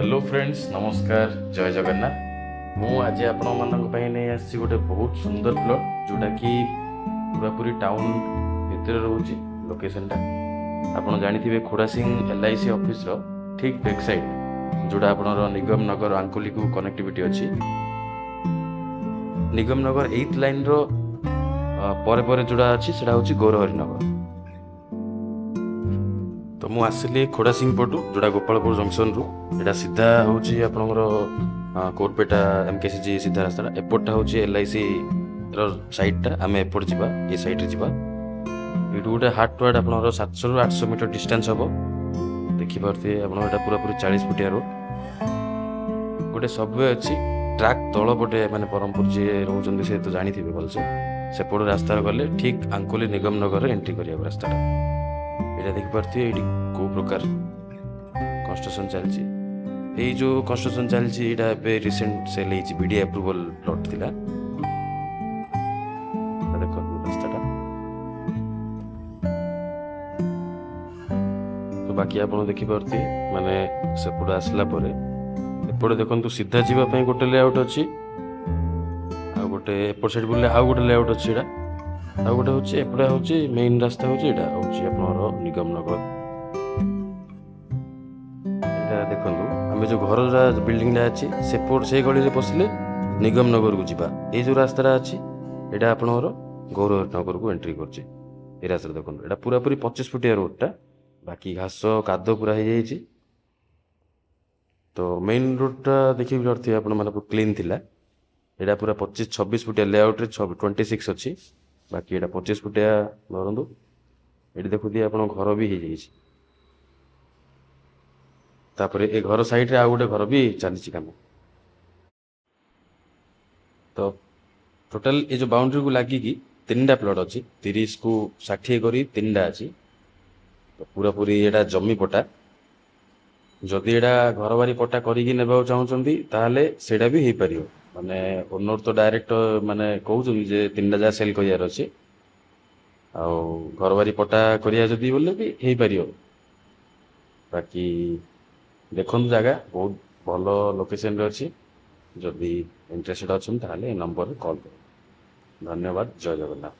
Hello friends नमस्कार जय जगन्नाथ। मु आज आपण मानक पई नै आसी गोटे बहुत सुंदर प्लॉट जोटा कि पूरा पूरी टाउन भितर रहउची लोकेशनटा आपण जानिथिबे खोडासिंह एलआईसी ऑफिस रो ठीक बैक साइड जोटा आपणर निगम नगर आंकुली को कनेक्टिविटी अछि। निगम नगर 8 लाइन रो परे परे जोड़ा अछि सेटा होची गौरहरि नगर। तो मु आसिली खोडासिंह पटू जोड़ा गोपालपुर जंक्शन रु एटा सीधा होची आपनकर कोरपेटा एमकेसीजी सीधा रास्ता एपटटा होची एलआईसी रो साइडटा आमे एपट जिबा ए साइड रे जिबा एटू गोटे हाट टू हाट आपनकर 700 रु 800 मीटर डिस्टेंस हबो। देखि पारते आपन एटा पूरा पूरी 40 फुटिया रोड गोटे सबवे अछि ट्रैक तळ पटे माने परमपुर जे रहउचंदी से तो जानिथिबे भलसे सेपट रास्ता गले ठीक आंकुली निगम नगर एंट्री करिया रास्ताटा এটা দেখি পারতি এটি কো প্রকার কনস্ট্রাকশন চালছি। এই যে কনস্ট্রাকশন চালছি এটা এবে রিসেন্ট সেল ହେଇଛି বিডি অ্যাপ্রুভাল প্লট থিলা। দেখো রাস্তাটা তো বাকি ଆପଣ দেখি পারতি মানে সেপଟ আসলা পরে এপଟେ দেখନ୍ତୁ ସିଧା ଯିବା ପାଇଁ ଗୋଟେ ଲେଆଉଟ୍ ଅଛି ଆଉ ଗୋଟେ ଏପଟ ସାଇଡ୍ ବୁଲିଲେ ଆଉ ଗୋଟେ ଲେଆଉଟ୍ ଅଛି ଏଟା ଆଉ ଗୋଟେ ହଉଛି ଏପଟେ ହଉଛି ମେନ୍ ରାସ୍ତା ହଉଛି ଏଟା ହଉଛି ଆପଣଙ୍କର ନିଗମ ନଗର। ଏଟା ଦେଖନ୍ତୁ ଆମେ ଯୋଉ ଘରଟା ବିଲ୍ଡିଂଟା ଅଛି ସେପଟ ସେଇ ଗଳିରେ ପଶିଲେ ନିଗମ ନଗରକୁ ଯିବା। ଏଇ ଯୋଉ ରାସ୍ତାଟା ଅଛି ଏଟା ଆପଣଙ୍କର ଗୌରହରି ନଗରକୁ ଏଣ୍ଟ୍ରି କରୁଛି। ଏଇ ରାସ୍ତାରେ ଦେଖନ୍ତୁ ଏଟା ପୁରା ପୁରି 25 ଫୁଟିଆ ରୋଡଟା ବାକି ଘାସ କାଦ ପୁରା ହେଇଯାଇଛି। ତ ମେନ୍ ରୋଡଟା ଦେଖିବି ପାରୁଥିବେ ଆପଣ ମାନେ କ୍ଲିନ୍ ଥିଲା। ଏଟା ପୁରା 25-26 ଫୁଟିଆ ଲେଆଉଟରେ 26 ଅଛି बाकी एटा 25 फुटिया धरतु ये देखुदी आप घर भी हो जाइए तापर ए घर साइड रे आ गोटे घर भी चली कम। तो टोटाल ये जो बाउंड्री को लगिकी 3टा प्लॉट अच्छी 30 को 60 करी 3टा अच्छी। तो पूरा पूरी एटा जमी पटा जदि एटा घर बारी पटा करिकी नेबा चाहूचंदी ताहले सेटा भी हो पारियो माने ओनर तो डायरेक्ट माने कहउछन जे 3टा जा सेल करियार अछि आ घर बारी पटा करिया जदि बोले भी हो पारियो। बाकी देखନ୍ତୁ ଜାଗା ବହୁତ ଭଲ ଲୋକେସନରେ ଅଛି ଯଦି ଇଣ୍ଟରେଷ୍ଟେଡ୍ ଅଛନ୍ତି ତାହେଲେ ଏ ନମ୍ବରରେ କଲ୍ କରନ୍ତୁ। ଧନ୍ୟବାଦ ଜୟ ଜଗନ୍ନାଥ।